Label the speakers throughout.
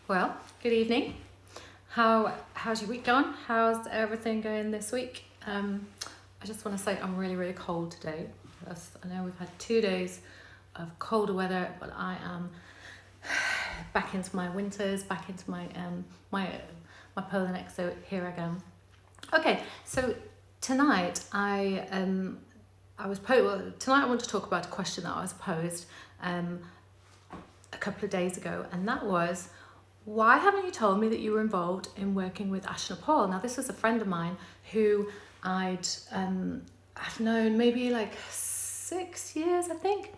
Speaker 1: Well, good evening. How's your week gone? How's everything going this week? I just want to say I'm really cold today. I know we've had 2 days of colder weather, but I am back into my winters, back into my my polar neck. So here I go. Okay, so tonight tonight I want to talk about a question that I was posed a couple of days ago, and that was, why haven't you told me that you were involved in working with Ash Nepal? Now, this was a friend of mine who I've known maybe like 6 years, I think.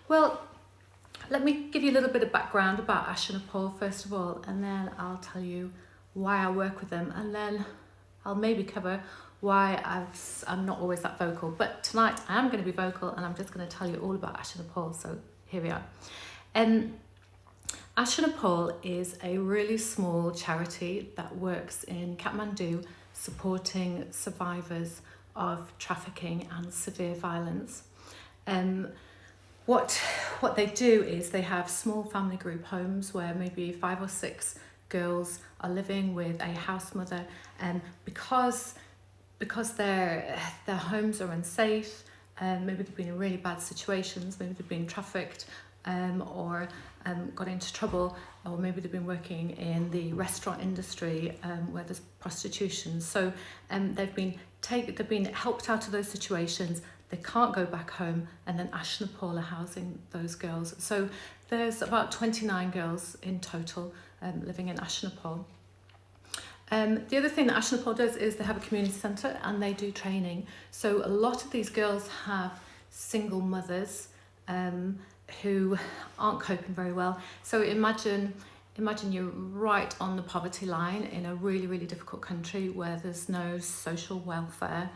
Speaker 1: Well, let me give you a little bit of background about Ash Nepal first of all, and then I'll tell you why I work with them, and then I'll maybe cover why I'm not always that vocal. But tonight I am going to be vocal, and I'm just going to tell you all about Ash Nepal. So here we are. Ash Nepal is a really small charity that works in Kathmandu supporting survivors of trafficking and severe violence. What they do is they have small family group homes where maybe 5 or 6 girls are living with a house mother, and because their homes are unsafe, maybe they've been in really bad situations, maybe they've been trafficked, or got into trouble, or maybe they've been working in the restaurant industry where there's prostitution. So they've been helped out of those situations. They can't go back home, and then Ash Nepal are housing those girls. So there's about 29 girls in total living in Ash Nepal. The other thing that Ash Nepal does is they have a community centre and they do training. So a lot of these girls have single mothers who aren't coping very well. So imagine you're right on the poverty line in a really difficult country where there's no social welfare,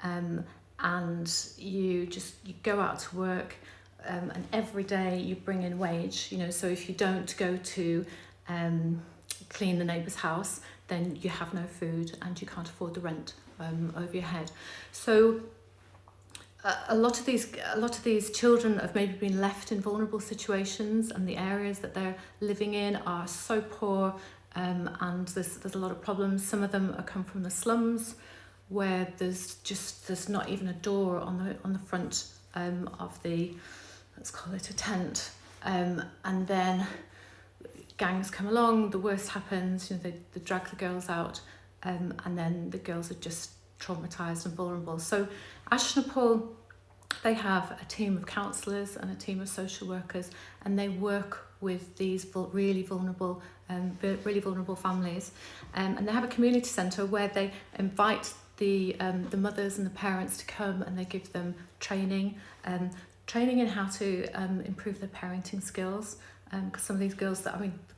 Speaker 1: and you go out to work, and every day you bring in wage, so if you don't go to clean the neighbour's house, then you have no food and you can't afford the rent over your head. So a lot of these children have maybe been left in vulnerable situations, and the areas that they're living in are so poor, and there's a lot of problems. Some of them come from the slums, where there's not even a door on the front of the, let's call it a tent, and then gangs come along. The worst happens, they drag the girls out, and then the girls are just traumatized and vulnerable. So Ash Nepal, they have a team of counsellors and a team of social workers, and they work with these really vulnerable families, and they have a community centre where they invite the mothers and the parents to come, and they give them training in how to improve their parenting skills, because some of these girls,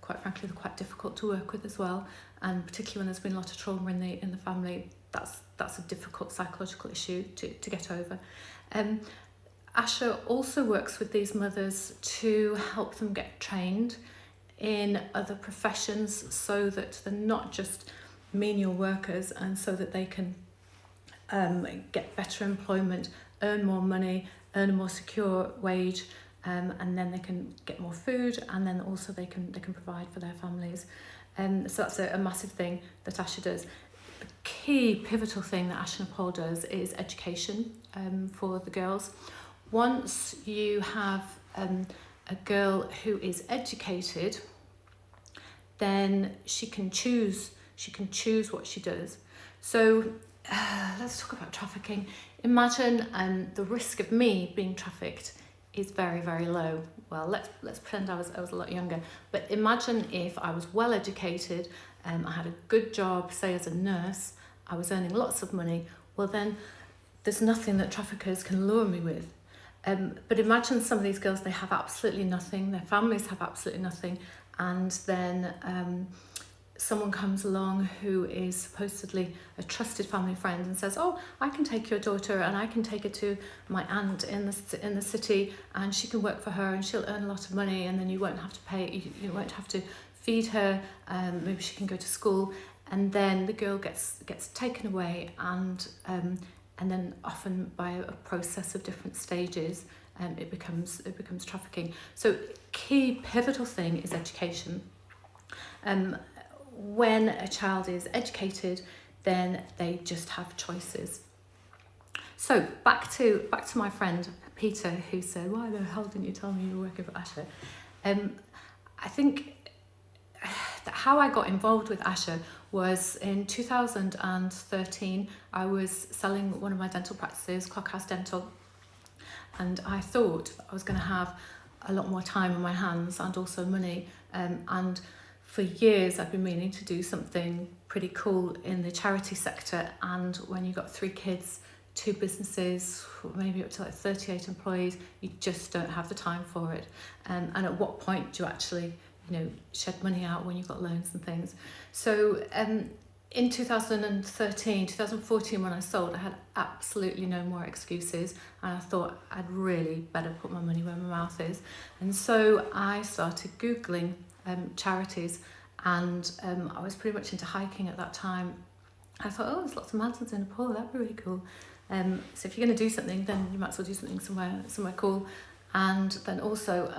Speaker 1: quite frankly, they're quite difficult to work with as well, and particularly when there's been a lot of trauma in the family, that's a difficult psychological issue to get over. Asha also works with these mothers to help them get trained in other professions, so that they're not just menial workers, and so that they can get better employment, earn more money, earn a more secure wage, and then they can get more food, and then also they can provide for their families. So that's a massive thing that Asha does. The key pivotal thing that Ash Nepal does is education for the girls. Once you have a girl who is educated, then she can choose what she does. So let's talk about trafficking. Imagine the risk of me being trafficked is very low. Well, let's pretend I was a lot younger, but imagine if I was well educated, I had a good job, say as a nurse, I was earning lots of money. Well, then there's nothing that traffickers can lure me with. But imagine some of these girls, they have absolutely nothing, their families have absolutely nothing, and then someone comes along who is supposedly a trusted family friend and says, oh, I can take your daughter and I can take her to my aunt in the city, and she can work for her and she'll earn a lot of money, and then you won't have to pay, you won't have to feed her, maybe she can go to school. And then the girl gets taken away, and then often by a process of different stages, it becomes trafficking. So key pivotal thing is education. When a child is educated, then they just have choices. So back to my friend Peter, who said, "Why the hell didn't you tell me you were working for Asher?" I think that how I got involved with Asher was in 2013. I was selling one of my dental practices, Clockhouse Dental, and I thought I was going to have a lot more time on my hands and also money. And for years I've been meaning to do something pretty cool in the charity sector. And when you've got 3 kids, 2 businesses, maybe up to like 38 employees, you just don't have the time for it. And at what point do you actually, shed money out when you've got loans and things? So in 2014, when I sold, I had absolutely no more excuses, and I thought I'd really better put my money where my mouth is. And so I started Googling charities, and I was pretty much into hiking at that time. I thought, oh, there's lots of mountains in Nepal, that'd be really cool. So if you're going to do something, then you might as well do something somewhere cool. And then also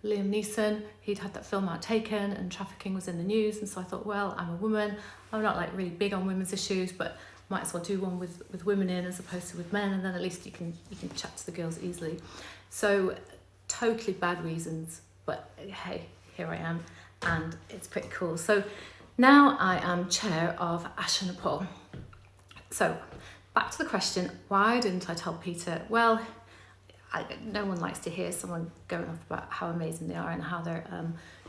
Speaker 1: Liam Neeson, he'd had that film out, Taken, and trafficking was in the news. And so I thought, well, I'm a woman, I'm not like really big on women's issues, but might as well do one with women in as opposed to with men, and then at least you can chat to the girls easily. So totally bad reasons, but hey, here I am, and it's pretty cool. So now I am chair of Asher Nepal. So back to the question, why didn't I tell Peter? Well, no one likes to hear someone going off about how amazing they are and how they're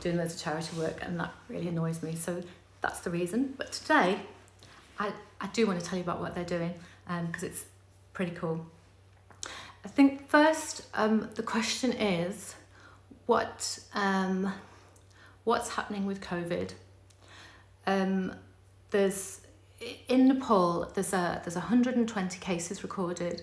Speaker 1: doing loads of charity work, and that really annoys me. So that's the reason. But today, I do want to tell you about what they're doing, because it's pretty cool. I think first, the question is, what's happening with COVID? In Nepal, there's 120 cases recorded.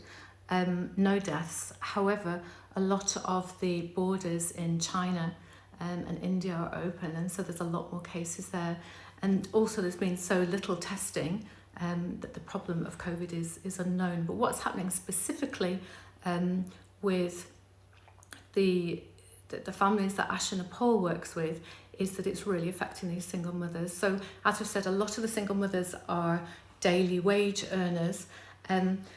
Speaker 1: No deaths. However, a lot of the borders in China and India are open, and so there's a lot more cases there. And also there's been so little testing that the problem of COVID is unknown. But what's happening specifically with the families that Asher Nepal works with is that it's really affecting these single mothers. So as we've said, a lot of the single mothers are daily wage earners.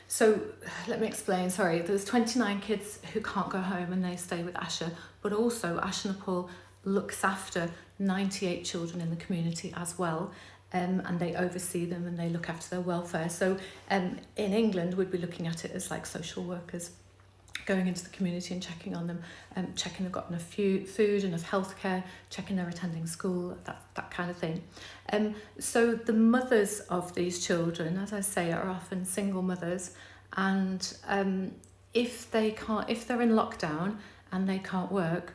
Speaker 1: So let me explain, sorry, there's 29 kids who can't go home and they stay with Asher, but also Asher Nepal looks after 98 children in the community as well, and they oversee them and they look after their welfare. So in England, we'd be looking at it as like social workers going into the community and checking on them, checking they've got enough food, enough healthcare, checking they're attending school, that kind of thing. So the mothers of these children, as I say, are often single mothers, and if they're in lockdown and they can't work,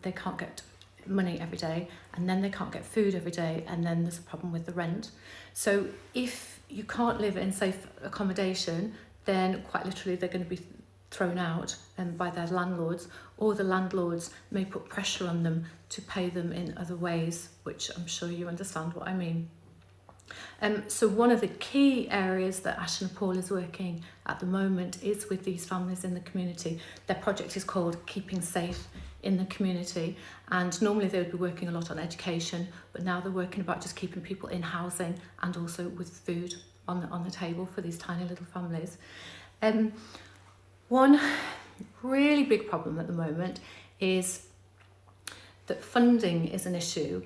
Speaker 1: they can't get money every day, and then they can't get food every day, and then there's a problem with the rent. So if you can't live in safe accommodation, then quite literally they're going to be thrown out by their landlords, or the landlords may put pressure on them to pay them in other ways, which I'm sure you understand what I mean. So one of the key areas that Asher Nepal is working at the moment is with these families in the community. Their project is called Keeping Safe in the Community, and normally they would be working a lot on education, but now they're working about just keeping people in housing and also with food on the table for these tiny little families. One really big problem at the moment is that funding is an issue.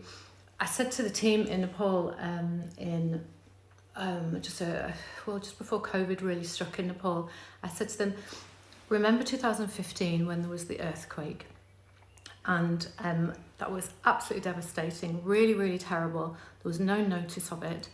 Speaker 1: I said to the team in Nepal just before COVID really struck in Nepal, I said to them, remember 2015 when there was the earthquake? And that was absolutely devastating, really, really terrible. There was no notice of it.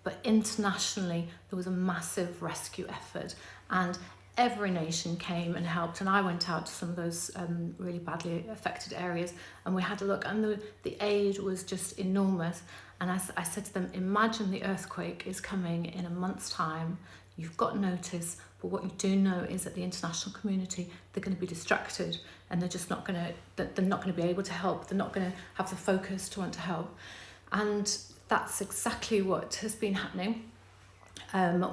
Speaker 1: But internationally, there was a massive rescue effort, and every nation came and helped, and I went out to some of those really badly affected areas, and we had a look, and the aid was just enormous. And I said to them, imagine the earthquake is coming in a month's time, you've got notice, but what you do know is that the international community, they're going to be distracted, and they're just not going to be able to help, they're not going to have the focus to want to help. And that's exactly what has been happening.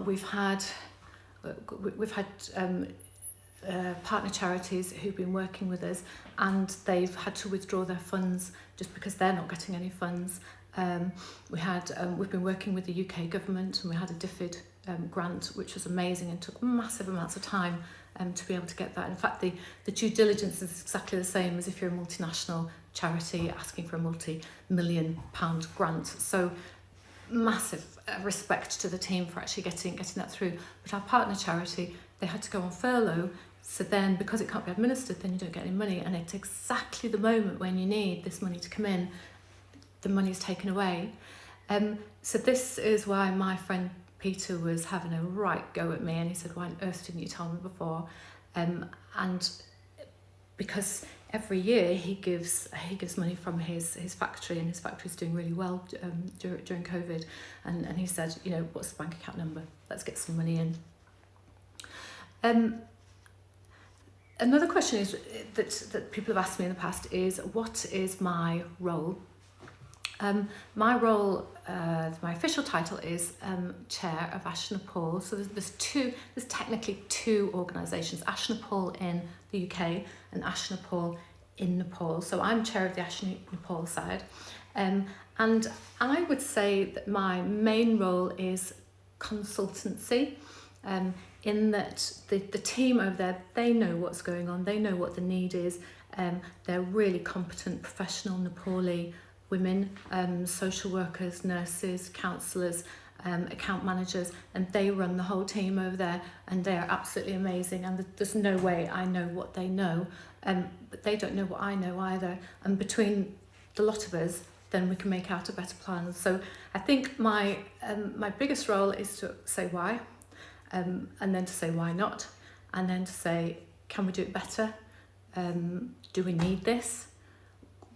Speaker 1: We've had partner charities who've been working with us, and they've had to withdraw their funds just because they're not getting any funds. We've been working with the UK government, and we had a DFID grant, which was amazing and took massive amounts of time to be able to get that. In fact, the due diligence is exactly the same as if you're a multinational charity asking for a multi-million pound grant. So massive respect to the team for actually getting that through. But our partner charity, they had to go on furlough. So then, because it can't be administered, then you don't get any money. And at exactly the moment when you need this money to come in, the money is taken away. So this is why my friend Peter was having a right go at me, and he said, why on earth didn't you tell me before? And because every year he gives money from his factory, and his factory's doing really well during COVID, and he said, you know, what's the bank account number? Let's get some money in. Another question is that people have asked me in the past is, what is my role? My role, my official title is Chair of Ash Nepal. So there's technically two organisations, Ash Nepal in the UK and Ash Nepal in Nepal. So I'm chair of the Ash Nepal side. And I would say that my main role is consultancy, in that the team over there, they know what's going on, they know what the need is. They're really competent, professional Nepali women, social workers, nurses, counsellors, account managers, and they run the whole team over there, and they are absolutely amazing, and there's no way I know what they know, but they don't know what I know either, and between the lot of us, then we can make out a better plan. So I think my biggest role is to say why, and then to say why not, and then to say, can we do it better? Do we need this?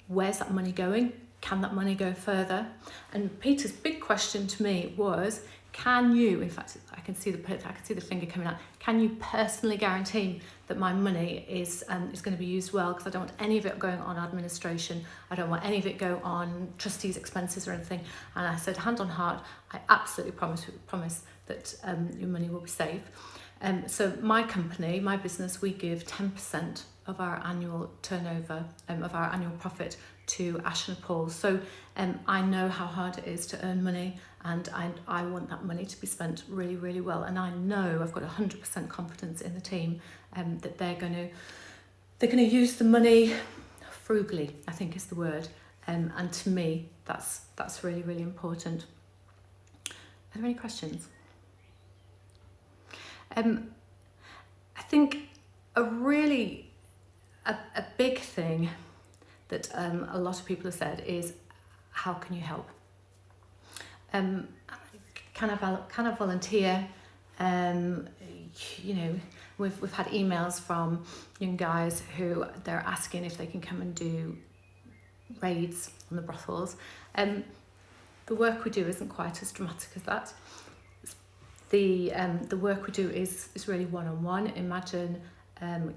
Speaker 1: Where's that money going? Can that money go further? And Peter's big question to me was, can you, in fact, I can see the finger coming out, can you personally guarantee that my money is going to be used well? Because I don't want any of it going on administration. I don't want any of it go on trustees' expenses or anything. And I said, hand on heart, I absolutely promise that your money will be safe. So my company, my business, we give 10% of our annual turnover, of our annual profit to Ash Nepal. So I know how hard it is to earn money, and I want that money to be spent really, really well. And I know I've got 100% confidence in the team that they're going to use the money frugally, I think is the word. And to me, that's really, really important. Are there any questions? I think a big thing that a lot of people have said is, how can you help? Can I volunteer? You know, we've had emails from young guys who they're asking if they can come and do raids on the brothels. The work we do isn't quite as dramatic as that. The work we do is really one-on-one. Imagine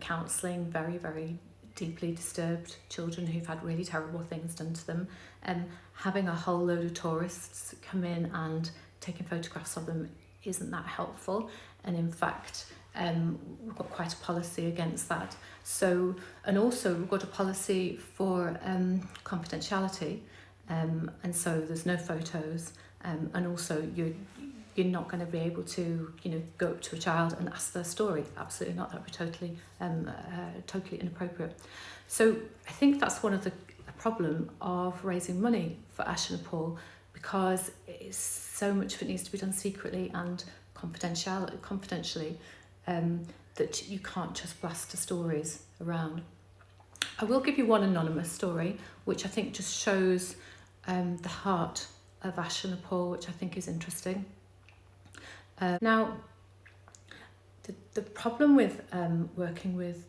Speaker 1: counselling very, very deeply disturbed children who've had really terrible things done to them, having a whole load of tourists come in and taking photographs of them isn't that helpful, and in fact we've got quite a policy against that. So, and also we've got a policy for confidentiality, and so there's no photos, and also you're not going to be able to, you know, go up to a child and ask their story. Absolutely not. That would be totally inappropriate. So I think that's one of the problem of raising money for Ash Nepal, because so much of it needs to be done secretly and confidentially, that you can't just blast the stories around. I will give you one anonymous story, which I think just shows the heart of Ash Nepal, which I think is interesting. Now, the problem with working with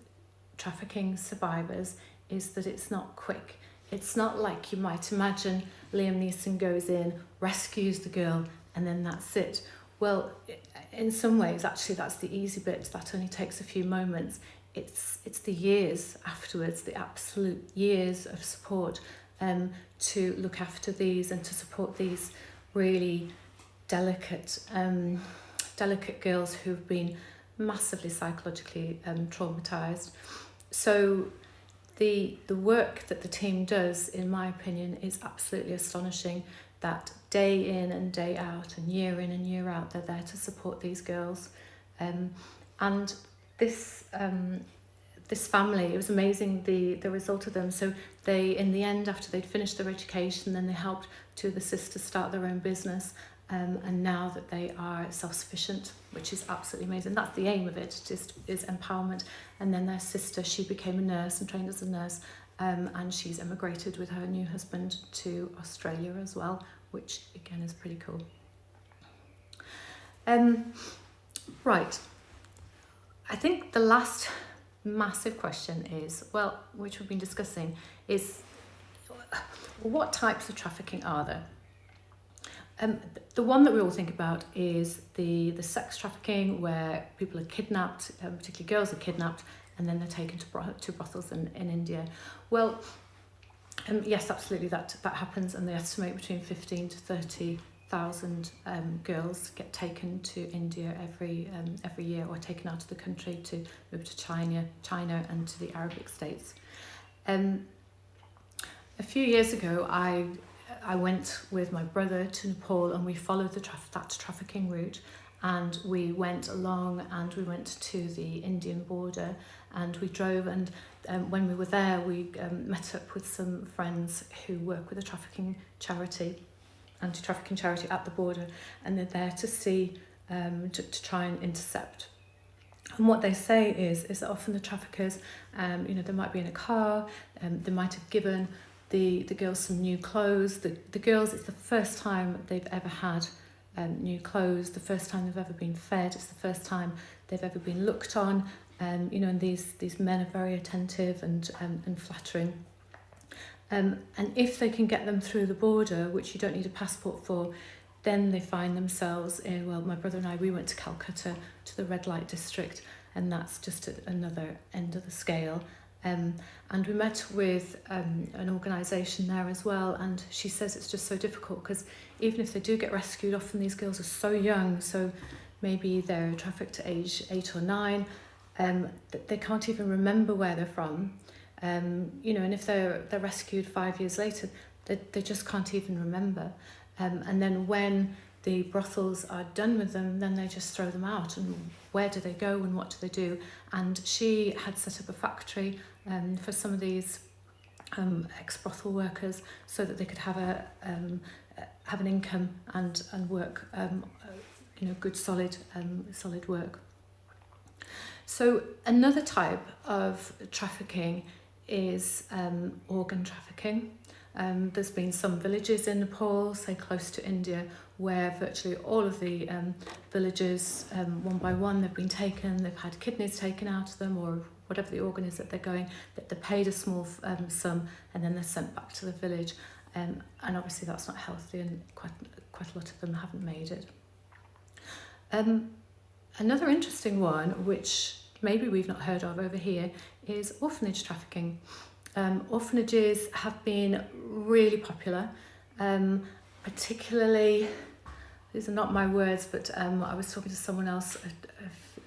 Speaker 1: trafficking survivors is that it's not quick. It's not like you might imagine. Liam Neeson goes in, rescues the girl, and then that's it. Well, in some ways, actually, that's the easy bit. That only takes a few moments. It's the years afterwards, the absolute years of support to look after these and to support these really delicate girls who've been massively psychologically traumatized. So the work that the team does, in my opinion, is absolutely astonishing, that day in and day out and year in and year out, they're there to support these girls. And this family, it was amazing the result of them. So they, in the end, after they'd finished their education, then they helped two of the sisters start their own business, and now that they are self-sufficient, which is absolutely amazing. That's the aim of it, just is empowerment. And then their sister, she became a nurse and trained as a nurse, and she's emigrated with her new husband to Australia as well, which again is pretty cool. Right, I think the last massive question is, well, which we've been discussing, is what types of trafficking are there? The one that we all think about is the sex trafficking, where people are kidnapped, particularly girls are kidnapped, and then they're taken to brothels in India. Well, yes, absolutely, that happens, and they estimate between 15 to 30,000 girls get taken to India every year, or taken out of the country to move to China and to the Arabic states. A few years ago, I went with my brother to Nepal, and we followed that trafficking route, and we went along and we went to the Indian border, and we drove, and when we were there we met up with some friends who work with a anti-trafficking charity at the border, and they're there to see to try and intercept. And what they say is that often the traffickers, they might be in a car, they might have given the girls some new clothes. The girls, it's the first time they've ever had new clothes, the first time they've ever been fed, it's the first time they've ever been looked on, and these men are very attentive and flattering. And if they can get them through the border, which you don't need a passport for, then they find themselves in, well, my brother and I, we went to Calcutta, to the red light district, and that's just at another end of the scale. And we met with an organisation there as well, and she says it's just so difficult because even if they do get rescued, often these girls are so young, so maybe they're trafficked at age 8 or 9, that they can't even remember where they're from. And if they're rescued 5 years later, they just can't even remember. And then when the brothels are done with them, then they just throw them out. And where do they go and what do they do? And she had set up a factory for some of these ex-brothel workers, so that they could have an income and work, good solid work. So another type of trafficking is organ trafficking. There's been some villages in Nepal, say close to India, where virtually all of the villagers, one by one, they've been taken, they've had kidneys taken out of them, or whatever the organ is that they're going, that they're paid a small sum, and then they're sent back to the village. And obviously that's not healthy, and quite a lot of them haven't made it. Another interesting one, which maybe we've not heard of over here, is orphanage trafficking. Orphanages have been really popular, particularly, these are not my words, but I was talking to someone else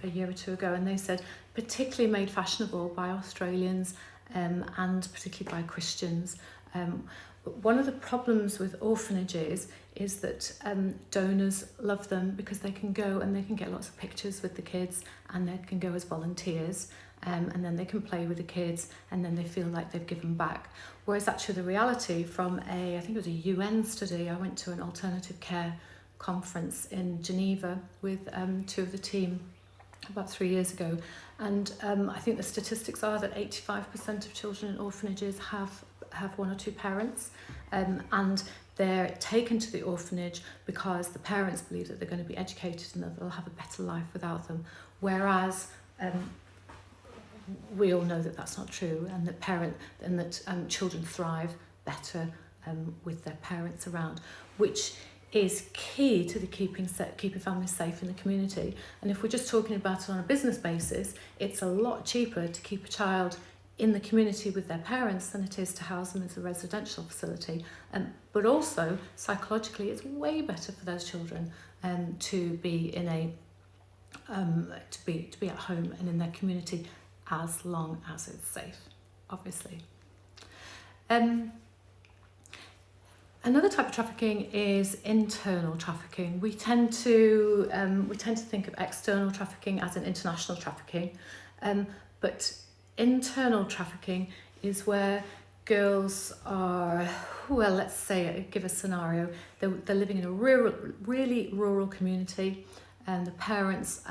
Speaker 1: a year or two ago, and they said particularly made fashionable by Australians, and particularly by Christians. But one of the problems with orphanages is that donors love them because they can go and they can get lots of pictures with the kids, and they can go as volunteers, and then they can play with the kids, and then they feel like they've given back. Whereas actually the reality from I think it was a UN study, I went to an alternative care conference in Geneva with two of the team about 3 years ago, and I think the statistics are that 85% of children in orphanages have one or two parents, and they're taken to the orphanage because the parents believe that they're going to be educated and that they'll have a better life without them, whereas we all know that that's not true, and that children thrive better with their parents around, which is key to the keeping families safe in the community. And if we're just talking about it on a business basis, it's a lot cheaper to keep a child in the community with their parents than it is to house them as a residential facility. But also, psychologically, it's way better for those children to be in to be at home and in their community as long as it's safe, obviously. Another type of trafficking is internal trafficking. We tend to think of external trafficking as an international trafficking, but internal trafficking is where girls are, well, let's say, give a scenario, they're living in a really rural community, and the parents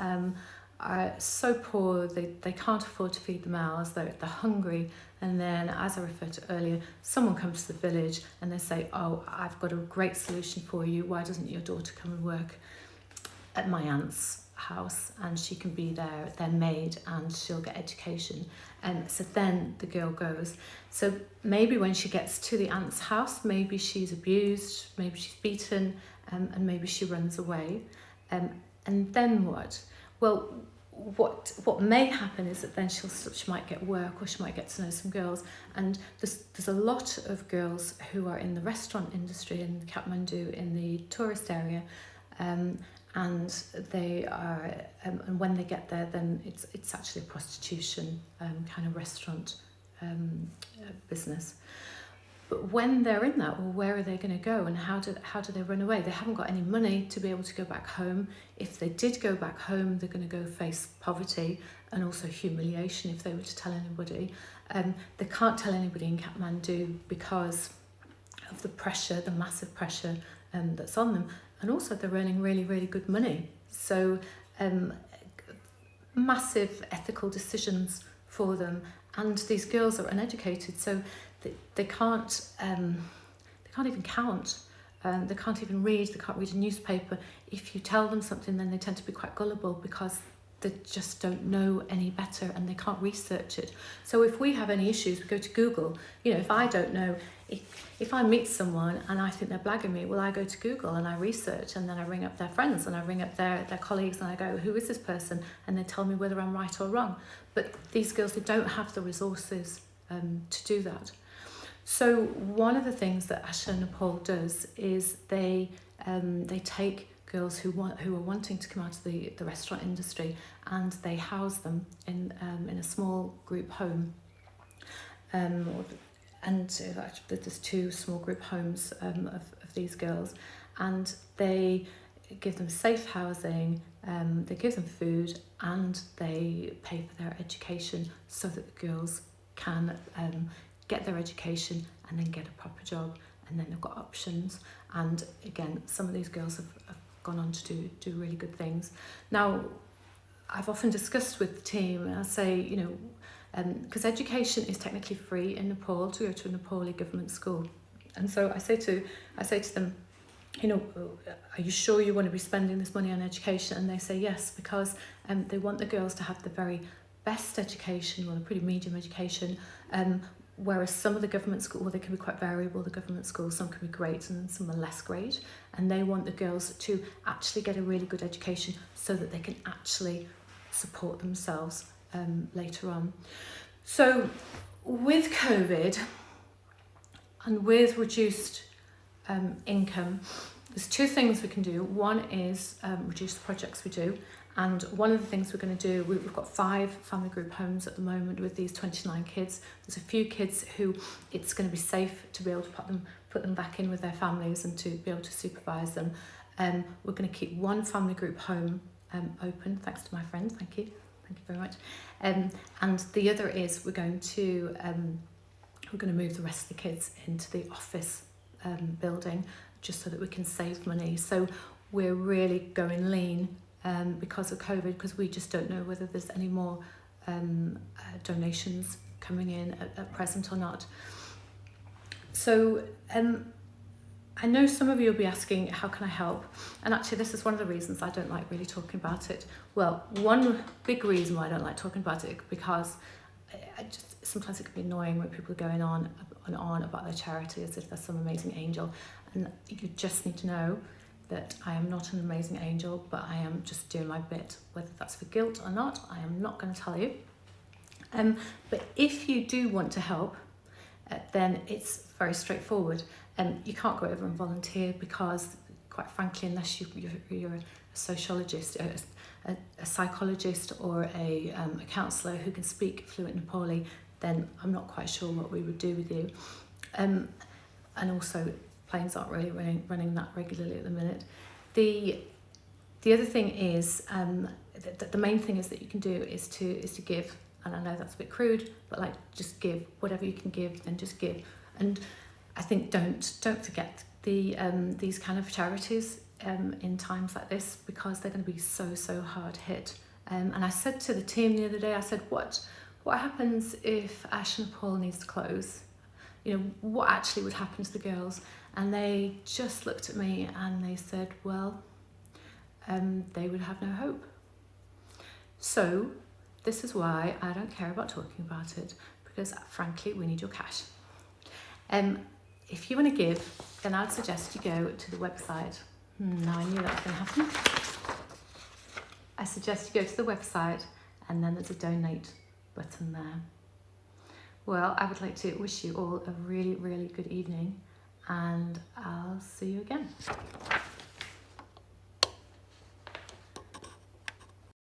Speaker 1: are so poor they can't afford to feed them ours, they're hungry, and then, as I referred to earlier, someone comes to the village and they say, oh, I've got a great solution for you, why doesn't your daughter come and work at my aunt's house, and she can be their maid and she'll get education. And so then the girl goes. So maybe when she gets to the aunt's house, maybe she's abused, maybe she's beaten, and maybe she runs away. And then what? Well, what may happen is that then she might get work, or she might get to know some girls. And there's a lot of girls who are in the restaurant industry in Kathmandu, in the tourist area, and they are, and when they get there, then it's actually a prostitution kind of restaurant business. But when they're in that, well, where are they going to go, and how do they run away? They haven't got any money to be able to go back home. If they did go back home, they're going to go face poverty and also humiliation if they were to tell anybody. They can't tell anybody in Kathmandu because of the pressure, the massive pressure that's on them. And also they're earning really, really good money. So massive ethical decisions for them. And these girls are uneducated, so they can't even count. They can't even read. They can't read a newspaper. If you tell them something, then they tend to be quite gullible because they just don't know any better and they can't research it. So if we have any issues, we go to Google. You know, if I don't know, if I meet someone and I think they're blagging me, well, I go to Google and I research, and then I ring up their friends and I ring up their colleagues and I go, who is this person? And they tell me whether I'm right or wrong. But these girls, they don't have the resources to do that. So one of the things that Asha Nepal does is they take girls who are wanting to come out of the restaurant industry, and they house them in a small group home. And there's 2 small group homes of these girls, and they give them safe housing, they give them food, and they pay for their education so that the girls can get their education and then get a proper job, and then they've got options. And again, some of these girls have gone on to do really good things. Now, I've often discussed with the team, and I say, you know, because education is technically free in Nepal to go to a Nepali government school. And so I say to them, you know, are you sure you want to be spending this money on education? And they say yes, because they want the girls to have the very best education, or the pretty medium education, whereas some of the government schools, well, they can be quite variable, the government schools, some can be great and some are less great, and they want the girls to actually get a really good education so that they can actually support themselves later on. So with COVID and with reduced income, there's 2 things we can do. One is reduce the projects we do. And one of the things we're going to do, we've got 5 family group homes at the moment with these 29 kids. There's a few kids who it's going to be safe to be able to put them back in with their families and to be able to supervise them. We're going to keep 1 family group home open, thanks to my friend. Thank you very much. And the other is we're going to move the rest of the kids into the office building, just so that we can save money. So we're really going lean. Because of COVID, because we just don't know whether there's any more donations coming in at present or not. So I know some of you will be asking, how can I help? And actually this is one of the reasons I don't like really talking about it. Well, one big reason why I don't like talking about it, because sometimes it can be annoying when people are going on and on about their charity as if they're some amazing angel. And you just need to know that I am not an amazing angel, but I am just doing my bit. Whether that's for guilt or not, I am not going to tell you. But if you do want to help, then it's very straightforward. You can't go over and volunteer because, quite frankly, unless you're a sociologist, a psychologist or a counsellor who can speak fluent Nepali, then I'm not quite sure what we would do with you. And also, planes aren't really running that regularly at the minute. The other thing is, the main thing is that you can do is to give. And I know that's a bit crude, but like, just give whatever you can give, then just give. And I think don't forget these kind of charities in times like this, because they're going to be so hard hit. And I said to the team the other day, I said, what happens if Ash Nepal needs to close? You know, what actually would happen to the girls? And they just looked at me and they said, well, they would have no hope. So this is why I don't care about talking about it, because frankly, we need your cash. If you want to give, then I'd suggest you go to the website. Now I knew that was going to happen. I suggest you go to the website, and then there's a donate button there. Well, I would like to wish you all a really good evening, and I'll see you again.